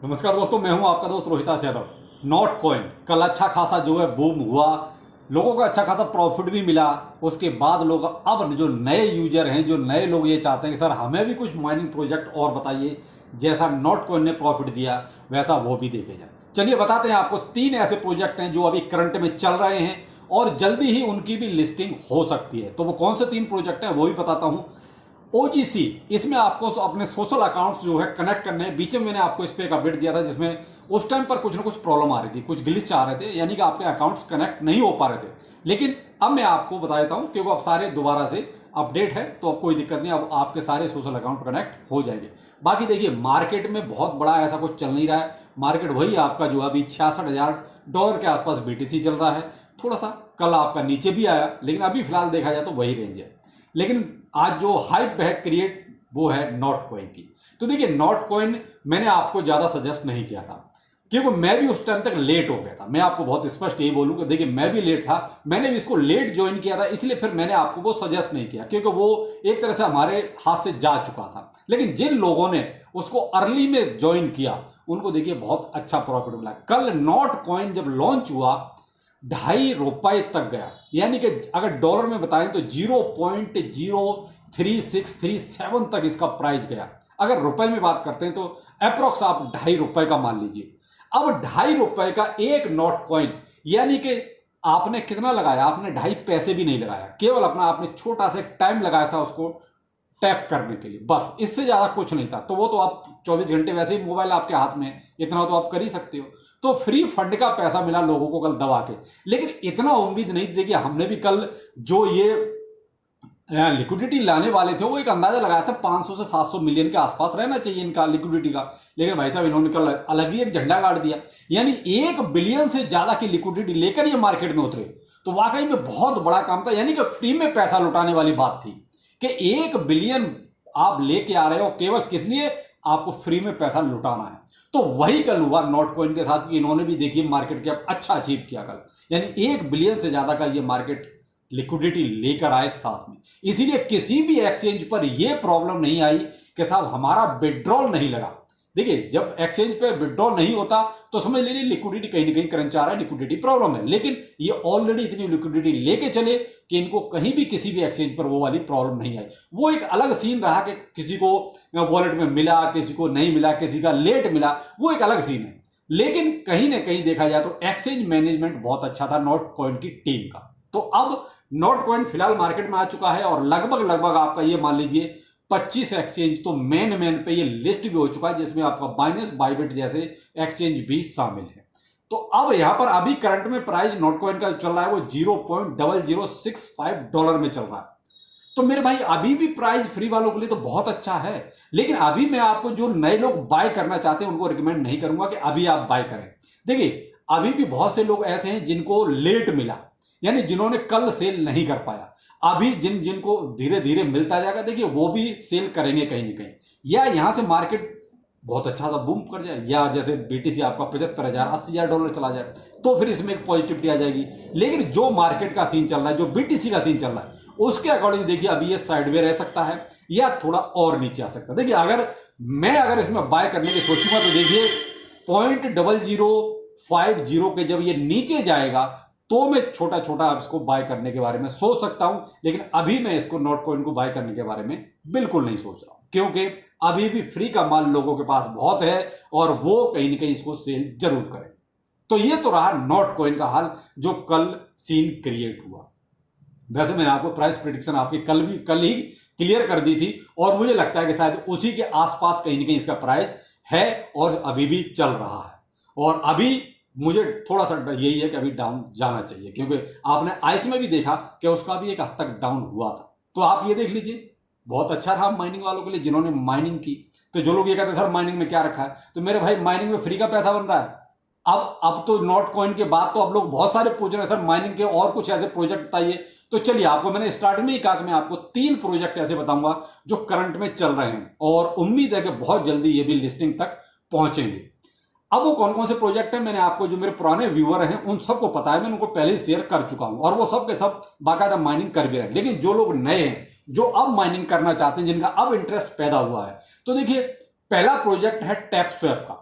नमस्कार दोस्तों, मैं हूं आपका दोस्त रोहितास यादव। नॉट कॉइन कल अच्छा खासा जो है बूम हुआ, लोगों को अच्छा खासा प्रॉफिट भी मिला। उसके बाद लोग अब जो नए यूजर हैं, जो नए लोग ये चाहते हैं कि सर हमें भी कुछ माइनिंग प्रोजेक्ट और बताइए, जैसा नॉट कॉइन ने प्रॉफिट दिया वैसा वो भी देखे जाए। चलिए बताते हैं आपको, तीन ऐसे प्रोजेक्ट हैं जो अभी करंट में चल रहे हैं और जल्दी ही उनकी भी लिस्टिंग हो सकती है। तो वो कौन से तीन प्रोजेक्ट हैं वो भी बताता हूं। ओजीसी, इसमें आपको अपने सोशल अकाउंट्स जो है कनेक्ट करने हैं। बीच में मैंने आपको इस पर एक अपडेट दिया था जिसमें उस टाइम पर कुछ ना कुछ प्रॉब्लम आ रही थी, कुछ ग्लिच आ रहे थे, यानी कि आपके अकाउंट्स कनेक्ट नहीं हो पा रहे थे। लेकिन अब मैं आपको बता देता हूं क्योंकि अब सारे दोबारा से अपडेट है, तो अब कोई दिक्कत नहीं, अब आपके सारे सोशल अकाउंट कनेक्ट हो जाएंगे। बाकी देखिए, मार्केट में बहुत बड़ा ऐसा कुछ चल नहीं रहा है। मार्केट वही आपका जो अभी $66,000 के आसपास बीटीसी चल रहा है। थोड़ा सा कल आपका नीचे भी आया, लेकिन अभी फिलहाल देखा जाए तो वही रेंज है। लेकिन आज जो हाइप है क्रिएट, वो है नॉट कॉइन की। तो देखिए, नॉट कॉइन मैंने आपको ज़्यादा सजेस्ट नहीं किया था क्योंकि मैं भी उस टाइम तक लेट हो गया था। मैं आपको बहुत स्पष्ट यही बोलूँगा, देखिए मैं भी लेट था, मैंने भी इसको लेट ज्वाइन किया था, इसलिए फिर मैंने आपको वो सजेस्ट नहीं किया क्योंकि वो एक तरह से हमारे हाथ से जा चुका था। लेकिन जिन लोगों ने उसको अर्ली में ज्वाइन किया उनको देखिए बहुत अच्छा प्रॉफिट मिला। कल नॉट कॉइन जब लॉन्च हुआ ₹2.5 तक गया, यानी कि अगर डॉलर में बताएं तो 0.03637 तक इसका प्राइस गया। अगर रुपए में बात करते हैं तो अप्रोक्स आप ₹2.5 का मान लीजिए। अब ₹2.5 का एक नॉट कॉइन, यानी कि आपने कितना लगाया, आपने 2.5 पैसे भी नहीं लगाया, केवल अपना आपने छोटा सा टाइम लगाया था उसको टैप करने के लिए, बस इससे ज़्यादा कुछ नहीं था। तो वो तो आप 24 घंटे वैसे ही मोबाइल आपके हाथ में है, इतना तो आप कर ही सकते हो। तो फ्री फंड का पैसा मिला लोगों को कल दबा के। लेकिन इतना उम्मीद नहीं थी कि हमने भी कल जो ये लिक्विडिटी लाने वाले थे वो एक अंदाजा लगाया था 500 से 700 मिलियन के आसपास रहना चाहिए इनका लिक्विडिटी का। लेकिन भाई साहब, इन्होंने कल अलग ही एक झंडा गाड़ दिया, यानी 1 बिलियन से ज्यादा की लिक्विडिटी लेकर ये मार्केट में उतरे। तो वाकई में बहुत बड़ा काम था, यानी कि फ्री में पैसा लुटाने वाली बात थी कि 1 बिलियन आप लेके आ रहे हो केवल किस लिए, आपको फ्री में पैसा लुटाना है। तो वही कल हुआ नॉट कॉइन के साथ। इन्होंने भी देखिए मार्केट के अब अच्छा अचीव किया कल, यानी 1 बिलियन से ज्यादा का ये मार्केट लिक्विडिटी लेकर आए साथ में। इसीलिए किसी भी एक्सचेंज पर यह प्रॉब्लम नहीं आई कि साहब हमारा विड्रॉल नहीं लगा। देखिए, जब एक्सचेंज पे विड्रॉल नहीं होता तो समझ लीजिए लिक्विडिटी कहीं ना कहीं क्रंच आ रहा है, लिक्विडिटी प्रॉब्लम है। लेकिन ये ऑलरेडी इतनी लिक्विडिटी लेके चले कि इनको कहीं भी किसी भी एक्सचेंज पर वो वाली प्रॉब्लम नहीं आई। वो एक अलग सीन रहा कि किसी को वॉलेट में मिला, किसी को नहीं मिला, किसी का लेट मिला, वो एक अलग सीन है। लेकिन कहीं ना कहीं देखा जाए तो एक्सचेंज मैनेजमेंट बहुत अच्छा था नॉट कॉइन की टीम का। तो अब नॉट कॉइन फिलहाल मार्केट में आ चुका है और लगभग लगभग आपका ये मान लीजिए 25 एक्सचेंज तो मेन पे ये लिस्ट भी हो चुका है, जिसमें आपका बाइनेंस, बाइबिट जैसे एक्सचेंज भी शामिल है। तो अब यहां पर अभी करंट में प्राइस नॉट कॉइन का चल रहा है वो $0.0065 में चल रहा है। तो मेरे भाई अभी भी प्राइस फ्री वालों के लिए तो बहुत अच्छा है। लेकिन अभी मैं आपको जो नए लोग बाय करना चाहते हैं उनको रिकमेंड नहीं करूंगा कि अभी आप बाय करें। देखिए, अभी भी बहुत से लोग ऐसे हैं जिनको लेट मिला, यानी जिन्होंने कल सेल नहीं कर पाया। अभी जिनको धीरे धीरे मिलता जाएगा, देखिए वो भी सेल करेंगे कहीं ना कहीं, या यहां से मार्केट बहुत अच्छा सा बूम कर जाए, या जैसे बीटीसी आपका 75,000 $80,000 चला जाए तो फिर इसमें एक पॉजिटिविटी आ जाएगी। लेकिन जो मार्केट का सीन चल रहा है, जो बीटीसी का सीन चल रहा है, उसके अकॉर्डिंग देखिए अभी ये साइडवे रह सकता है या थोड़ा और नीचे आ सकता है। देखिए, अगर इसमें बाय करने की सोचूंगा तो देखिए 0.0050 के जब ये नीचे जाएगा तो मैं छोटा छोटा इसको बाय करने के बारे में सोच सकता हूं। लेकिन अभी मैं इसको नॉट कॉइन को बाय करने के बारे में बिल्कुल नहीं सोच रहा हूं, क्योंकि अभी भी फ्री का माल लोगों के पास बहुत है और वो कहीं ना कहीं इसको सेल जरूर करें। तो ये तो रहा नॉट कॉइन का हाल जो कल सीन क्रिएट हुआ। वैसे मैंने आपको प्राइस प्रिडिक्शन आपकी कल ही क्लियर कर दी थी और मुझे लगता है कि शायद उसी के आसपास कहीं ना कहीं इसका प्राइस है और अभी भी चल रहा है। और अभी मुझे थोड़ा सा यही है कि अभी डाउन जाना चाहिए, क्योंकि आपने आइस में भी देखा कि उसका भी एक हद तक डाउन हुआ था। तो आप ये देख लीजिए, बहुत अच्छा रहा माइनिंग वालों के लिए जिन्होंने माइनिंग की। तो जो लोग ये कहते हैं सर माइनिंग में क्या रखा है, तो मेरे भाई माइनिंग में फ्री का पैसा बन रहा है। अब तो नॉट कॉइन के बाद तो अब लोग बहुत सारे पूछ रहे हैं सर माइनिंग के और कुछ ऐसे प्रोजेक्ट बताइए। तो चलिए, आपको मैंने स्टार्टिंग में ही कहा कि मैं आपको 3 प्रोजेक्ट ऐसे बताऊंगा जो करंट में चल रहे हैं और उम्मीद है कि बहुत जल्दी ये भी लिस्टिंग तक पहुंचेंगे। अब वो कौन कौन से प्रोजेक्ट हैं, मैंने आपको जो मेरे पुराने व्यूअर हैं उन सबको पता है, मैं उनको पहले ही शेयर कर चुका हूं और वो सब के सब बाकायदा माइनिंग कर भी रहे हैं। लेकिन जो लोग नए हैं, जो अब माइनिंग करना चाहते हैं, जिनका अब इंटरेस्ट पैदा हुआ है, तो देखिए पहला प्रोजेक्ट है टैप स्वैप का।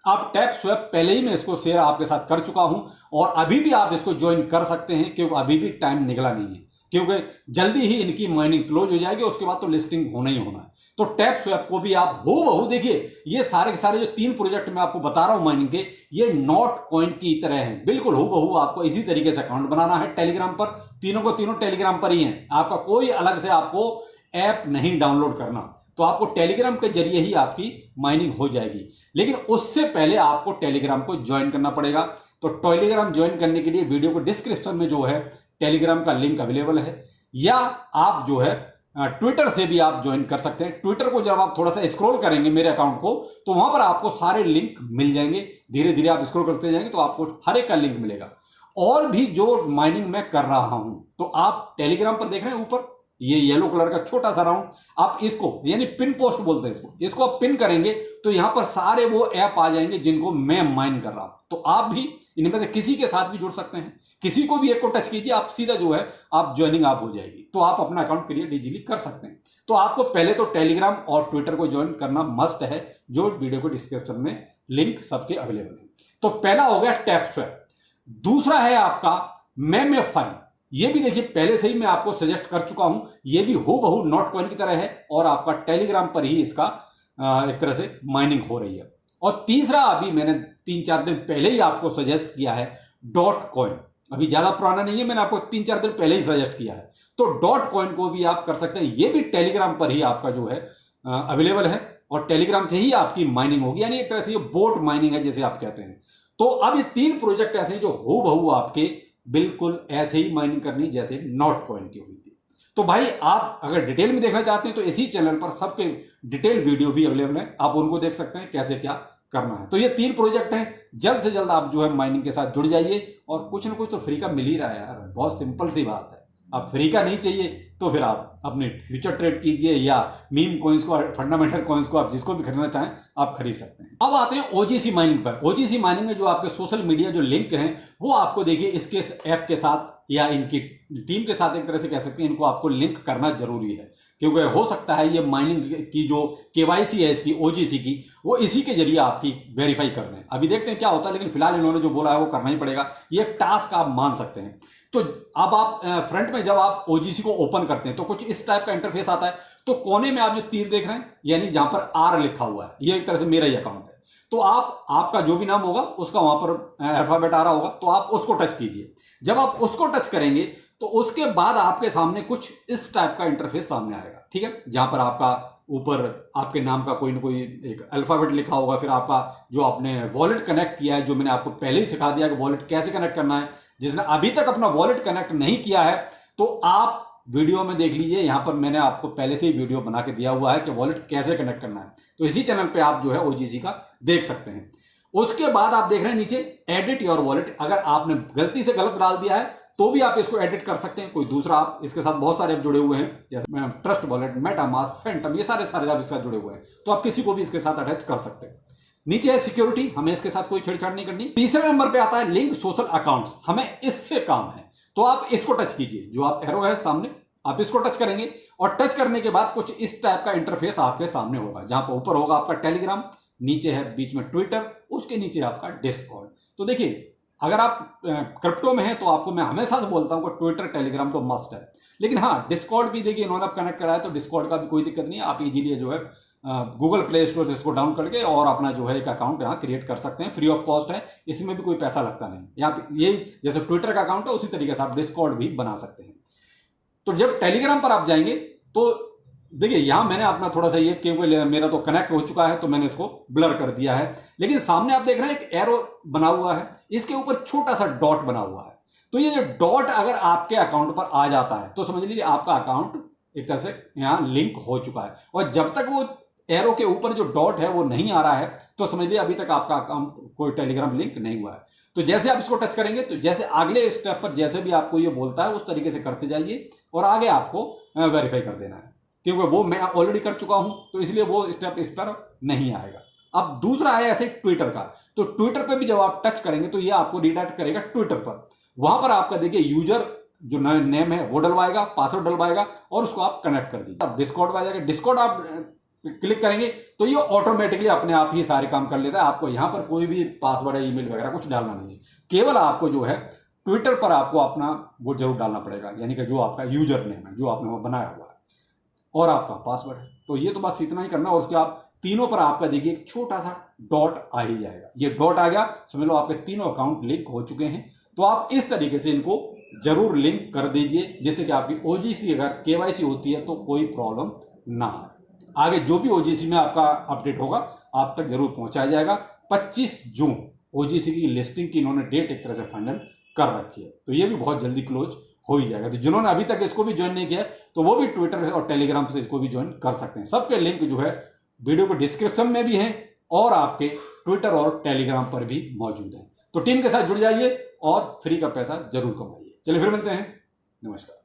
आप टैप स्वैप पहले ही मैं इसको शेयर आपके साथ कर चुका हूं और अभी भी आप इसको ज्वाइन कर सकते हैं, क्योंकि अभी भी टाइम निकला नहीं है, क्योंकि जल्दी ही इनकी माइनिंग क्लोज हो जाएगी, उसके बाद तो लिस्टिंग होना ही होना है। तो टैप स्वैप को भी आप हो बहू देखिए, ये सारे के सारे जो 3 प्रोजेक्ट मैं आपको बता रहा हूं माइनिंग के, ये नॉट कॉइन की तरह हैं, बिल्कुल हो बहू आपको इसी तरीके से अकाउंट बनाना है टेलीग्राम पर। तीनों को तीनों टेलीग्राम पर ही हैं, आपका कोई अलग से आपको ऐप नहीं डाउनलोड करना, तो आपको टेलीग्राम के जरिए ही आपकी माइनिंग हो जाएगी। लेकिन उससे पहले आपको टेलीग्राम को ज्वाइन करना पड़ेगा। तो टेलीग्राम ज्वाइन करने के लिए वीडियो को डिस्क्रिप्शन में जो है टेलीग्राम का लिंक अवेलेबल है, या आप जो है ट्विटर से भी आप ज्वाइन कर सकते हैं। ट्विटर को जब आप थोड़ा सा स्क्रॉल करेंगे मेरे अकाउंट को, तो वहां पर आपको सारे लिंक मिल जाएंगे। धीरे धीरे आप स्क्रॉल करते जाएंगे तो आपको हर एक का लिंक मिलेगा। और भी जो माइनिंग मैं कर रहा हूं, तो आप टेलीग्राम पर देख रहे हैं ऊपर ये येलो कलर का छोटा सा राउंड, आप इसको यानी पिन पोस्ट बोलते हैं इसको आप पिन करेंगे तो यहां पर सारे वो ऐप आ जाएंगे जिनको मैं माइन कर रहा हूं। तो आप भी इनमें से किसी के साथ भी जुड़ सकते हैं, किसी को भी एक को टच कीजिए, आप सीधा जो है आप ज्वाइनिंग आप हो जाएगी, तो आप अपना अकाउंट क्रिएट इजीली कर सकते हैं। तो आपको पहले तो टेलीग्राम और ट्विटर को ज्वाइन करना मस्ट है, जो वीडियो को डिस्क्रिप्शन में लिंक सबके अवेलेबल है। तो पहला हो गया टैप स्वैप, दूसरा है आपका मेमेफाई। ये भी देखिए पहले से ही मैं आपको सजेस्ट कर चुका हूं, ये भी हो बहु नॉट कॉइन की तरह है और आपका टेलीग्राम पर ही इसका एक तरह से माइनिंग हो रही है। और तीसरा अभी मैंने 3-4 दिन पहले ही आपको सजेस्ट किया है डॉट कॉइन, अभी ज्यादा पुराना नहीं है, मैंने आपको 3-4 दिन पहले ही सजेस्ट किया है। तो डॉट कॉइन को भी आप कर सकते हैं, ये भी टेलीग्राम पर ही आपका जो है अवेलेबल है और टेलीग्राम से ही आपकी माइनिंग होगी, यानी एक तरह से ये बोट माइनिंग है जैसे आप कहते हैं। तो अब ये 3 प्रोजेक्ट ऐसे हैं जो हो बहु आपके बिल्कुल ऐसे ही माइनिंग करनी जैसे नॉट कॉइन की हुई थी। तो भाई आप अगर डिटेल में देखना चाहते हैं तो इसी चैनल पर सबके डिटेल वीडियो भी अवेलेबल है, आप उनको देख सकते हैं कैसे क्या करना है। तो ये 3 प्रोजेक्ट हैं, जल्द से जल्द आप जो है माइनिंग के साथ जुड़ जाइए और कुछ ना कुछ तो फ्री का मिल ही रहा है यार, बहुत सिंपल सी बात है। अब फ्री का नहीं चाहिए तो फिर आप अपने फ्यूचर ट्रेड कीजिए या मीम कॉइन्स को, फंडामेंटल कॉइन्स को आप जिसको भी खरीदना चाहें आप खरीद सकते हैं। अब आते हैं ओजीसी माइनिंग पर। ओजीसी माइनिंग में जो आपके सोशल मीडिया जो लिंक हैं वो आपको देखिए इसके ऐप के साथ या इनकी टीम के साथ एक तरह से कह सकते हैं, इनको आपको लिंक करना जरूरी है, क्योंकि हो सकता है ये माइनिंग की जो केवाईसी है इसकी ओजीसी की, वो इसी के जरिए आपकी वेरीफाई कर रहे हैं। अभी देखते हैं क्या होता है, लेकिन फिलहाल इन्होंने जो बोला है वो करना ही पड़ेगा, ये एक टास्क आप मान सकते हैं। तो अब आप फ्रंट में जब आप ओजीसी को ओपन करते हैं तो कुछ इस टाइप का इंटरफेस आता है। तो कोने में आप जो तीर देख रहे हैं यानी जहां पर आर लिखा हुआ है, ये एक तरह से मेरा ही अकाउंट है। तो आपका जो भी नाम होगा उसका वहां पर अल्फाबेट आ रहा होगा, तो आप उसको टच कीजिए। जब आप उसको टच करेंगे तो उसके बाद आपके सामने कुछ इस टाइप का इंटरफेस सामने आएगा, ठीक है, जहां पर आपका ऊपर आपके नाम का कोई ना कोई एक अल्फाबेट लिखा होगा, फिर आपका जो आपने वॉलेट कनेक्ट किया है, जो मैंने आपको पहले ही सिखा दिया कि वॉलेट कैसे कनेक्ट करना है। जिसने अभी तक अपना वॉलेट कनेक्ट नहीं किया है तो आप वीडियो में देख लीजिए, यहां पर मैंने आपको पहले से ही वीडियो बना के दिया हुआ है कि वॉलेट कैसे कनेक्ट करना है, तो इसी चैनल पे आप जो है ओजीसी का देख सकते हैं। उसके बाद आप देख रहे हैं नीचे एडिट योर वॉलेट, अगर आपने गलती से गलत डाल दिया है तो भी आप इसको एडिट कर सकते हैं, कोई दूसरा आप इसके साथ बहुत सारे ऐप जुड़े हुए हैं, जैसे ट्रस्ट वॉलेट, मेटामास्क, फैंटम, ये सारे आप इसके साथ जुड़े हुए हैं, तो आप किसी को भी इसके साथ अटैच कर सकते हैं। नीचे है सिक्योरिटी, हमें इसके साथ कोई छेड़छाड़ नहीं करनी। तीसरे नंबर पे आता है लिंक सोशल अकाउंट्स, हमें इससे काम है, तो आप इसको टच कीजिए, जो आप एरो है सामने आप इसको टच करेंगे और टच करने के बाद कुछ इस टाइप का इंटरफेस आपके सामने होगा, जहां पर ऊपर होगा आपका टेलीग्राम, नीचे है बीच में ट्विटर, उसके नीचे आपका डिस्कॉर्ड। तो देखिए अगर आप क्रिप्टो में हैं तो आपको मैं हमेशा से बोलता हूं कि ट्विटर टेलीग्राम तो मस्ट है, लेकिन हाँ डिस्कॉर्ड भी देखिए इन्होंने आप कनेक्ट कराया, तो डिस्कॉर्ड का भी कोई दिक्कत नहीं है, आप इजीली जो है गूगल प्ले स्टोर से इसको डाउन करके और अपना जो है एक अकाउंट यहाँ क्रिएट कर सकते हैं, फ्री ऑफ कॉस्ट है, इसमें भी कोई पैसा लगता नहीं। यहाँ ये जैसे ट्विटर का अकाउंट है उसी तरीके से आप डिस्कॉर्ड भी बना सकते हैं। तो जब टेलीग्राम पर आप जाएंगे तो देखिए यहां मैंने अपना थोड़ा सा ये, क्योंकि मेरा तो कनेक्ट हो चुका है तो मैंने इसको ब्लर कर दिया है, लेकिन सामने आप देख रहे हैं एक एरो बना हुआ है, इसके ऊपर छोटा सा डॉट बना हुआ है। तो ये जो डॉट अगर आपके अकाउंट पर आ जाता है तो समझ लीजिए आपका अकाउंट एक तरह से यहां लिंक हो चुका है, और जब तक वो एरो के ऊपर जो डॉट है वो नहीं आ रहा है तो समझ लीजिए अभी तक आपका अकाउंट कोई टेलीग्राम लिंक नहीं हुआ है। तो जैसे आप इसको टच करेंगे तो जैसे अगले स्टेप पर जैसे भी आपको ये बोलता है उस तरीके से करते जाइए और आगे आपको वेरीफाई कर देना है, क्योंकि वो मैं ऑलरेडी कर चुका हूं तो इसलिए वो स्टेप इस पर नहीं आएगा। अब दूसरा है ऐसे ट्विटर का, तो ट्विटर पे भी जब आप टच करेंगे तो ये आपको रिडायरेक्ट करेगा ट्विटर पर, वहां पर आपका देखिए यूजर जो नेम है वो डलवाएगा, पासवर्ड डलवाएगा और उसको आप कनेक्ट कर दीजिए। अब डिस्कॉर्ड आ जाएगा, डिस्कॉर्ड आप क्लिक करेंगे तो ये ऑटोमेटिकली अपने आप ही सारे काम कर लेता है। आपको यहाँ पर कोई भी पासवर्ड या ईमेल वगैरह कुछ डालना नहीं है, केवल आपको जो है ट्विटर पर आपको अपना वो जरूर डालना पड़ेगा, यानी कि जो आपका यूजर नेम है जो आपने वो बनाया हुआ है और आपका पासवर्ड है। तो ये तो बस इतना ही करना, और उसके आप तीनों पर आपका देखिए एक छोटा सा डॉट आ ही जाएगा। ये डॉट आ गया, समझ लो आपके तीनों अकाउंट लिंक हो चुके हैं। तो आप इस तरीके से इनको जरूर लिंक कर दीजिए, जिससे कि आपकी ओजीसी अगर केवाईसी होती है तो कोई प्रॉब्लम ना आए। आगे जो भी ओजीसी में आपका अपडेट होगा आप तक जरूर पहुंचाया जाएगा। 25 जून ओजीसी की लिस्टिंग की इन्होंने डेट एक तरह से फाइनल कर रखी है, तो ये भी बहुत जल्दी क्लोज हो ही जाएगा। तो जिन्होंने अभी तक इसको भी ज्वाइन नहीं किया तो वो भी ट्विटर और टेलीग्राम से इसको भी ज्वाइन कर सकते हैं। सबके लिंक जो है वीडियो के डिस्क्रिप्शन में भी हैं और आपके ट्विटर और टेलीग्राम पर भी मौजूद है। तो टीम के साथ जुड़ जाइए और फ्री का पैसा जरूर कमाइए। चलिए फिर मिलते हैं, नमस्कार।